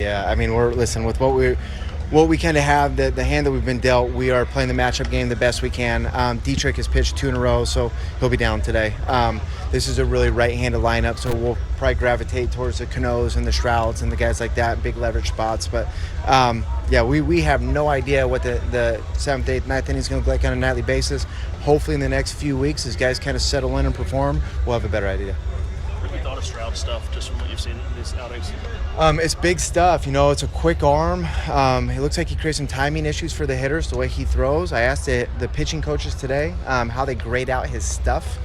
Yeah, I mean, with what we kind of have, the hand that we've been dealt, we are playing the matchup game the best we can. Dietrich has pitched 2 in a row, so he'll be down today. This is a really right-handed lineup, so we'll probably gravitate towards the Canoes and the Strouds and the guys like that, big leverage spots. But, we have no idea what the 7th, 8th, 9th inning is going to look like on a nightly basis. Hopefully in the next few weeks, as guys kind of settle in and perform, we'll have a better idea. What have you thought of Stroud stuff, just from what you've seen in these outings? It's big stuff. It's a quick arm. It looks like he creates some timing issues for the hitters, the way he throws. I asked the pitching coaches today how they grade out his stuff,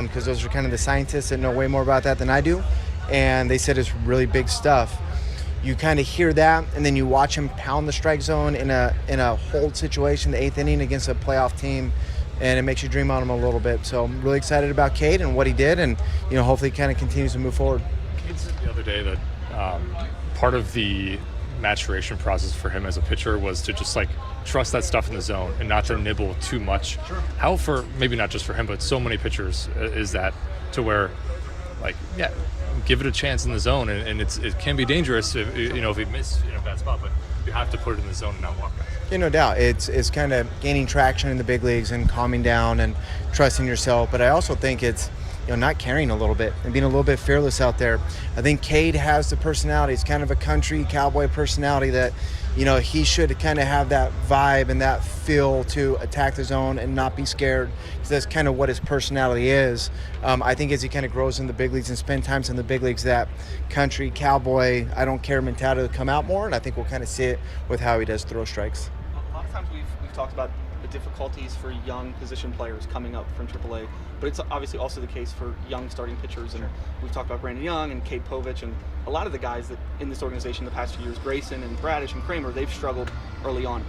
because those are kind of the scientists that know way more about that than I do. And they said it's really big stuff. You kind of hear that, and then you watch him pound the strike zone in a hold situation, the 8th inning against a playoff team, and it makes you dream on him a little bit. So I'm really excited about Cade and what he did, and hopefully he kind of continues to move forward. Cade said the other day that part of the maturation process for him as a pitcher was to just trust that stuff in the zone and not to nibble too much. Sure. How, for maybe not just for him, but so many pitchers, is that to where give it a chance in the zone, and it can be dangerous if he misses in a bad spot, but you have to put it in the zone and not walk back. Yeah, no doubt. It's kind of gaining traction in the big leagues and calming down and trusting yourself. But I also think it's not caring a little bit and being a little bit fearless out there. I think Cade has the personality. It's kind of a country cowboy personality that, he should kind of have that vibe and that feel to attack the zone and not be scared, because that's kind of what his personality is. I think as he kind of grows in the big leagues and spend times in the big leagues, that country cowboy, I don't care mentality will come out more, and I think we'll kind of see it with how he does throw strikes. A lot of times we've talked about the difficulties for young position players coming up from AAA, but it's obviously also the case for young starting pitchers. And we've talked about Brandon Young and Cade Povich, and a lot of the guys that in this organization the past few years, Grayson and Bradish and Kramer, they've struggled early on.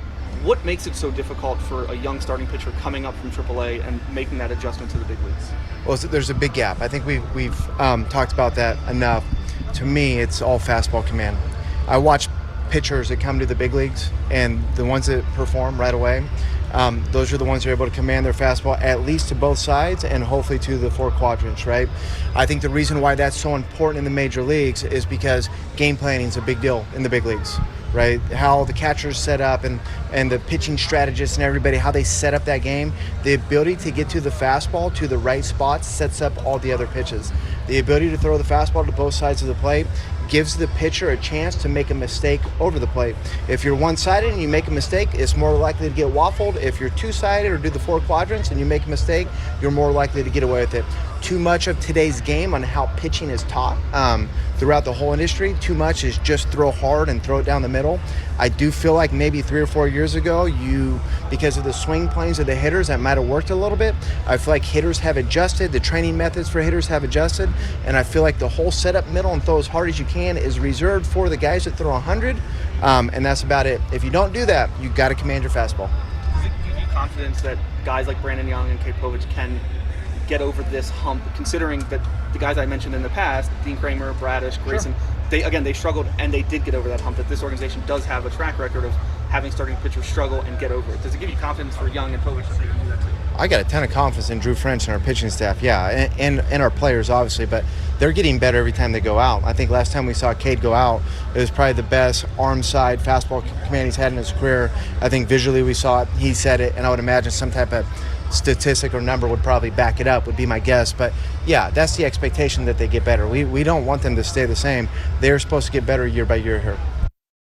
What makes it so difficult for a young starting pitcher coming up from AAA and making that adjustment to the big leagues? Well, there's a big gap. I think we've talked about that enough. To me, it's all fastball command. I watch pitchers that come to the big leagues, and the ones that perform right away, those are the ones that are able to command their fastball at least to both sides and hopefully to the 4 quadrants, right? I think the reason why that's so important in the major leagues is because game planning is a big deal in the big leagues, right? How the catchers set up and the pitching strategists and everybody, how they set up that game. The ability to get to the fastball to the right spots sets up all the other pitches. The ability to throw the fastball to both sides of the plate gives the pitcher a chance to make a mistake over the plate. If you're one-sided and you make a mistake, it's more likely to get waffled. If you're two-sided or do the 4 quadrants and you make a mistake, you're more likely to get away with it. Too much of today's game on how pitching is taught throughout the whole industry, too much is just throw hard and throw it down the middle. I do feel like maybe 3 or 4 years ago, because of the swing planes of the hitters, that might have worked a little bit. I feel like hitters have adjusted, the training methods for hitters have adjusted, and I feel like the whole setup middle and throw as hard as you can is reserved for the guys that throw 100, and that's about it. If you don't do that, you got to command your fastball. Does it give you confidence that guys like Brandon Young and Cade Povich can get over this hump, considering that the guys I mentioned in the past, Dean Kramer, Bradish, Grayson, they struggled and they did get over that hump, that this organization does have a track record of having starting pitchers struggle and get over it? Does it give you confidence for Young and Povich that they can do that too? I got a ton of confidence in Drew French and our pitching staff, and our players, obviously, but they're getting better every time they go out. I think last time we saw Cade go out, it was probably the best arm side fastball command he's had in his career. I think visually we saw it, he said it, and I would imagine some type of statistic or number would probably back it up, would be my guess. But yeah, that's the expectation, that they get better. We don't want them to stay the same. They're supposed to get better year by year here.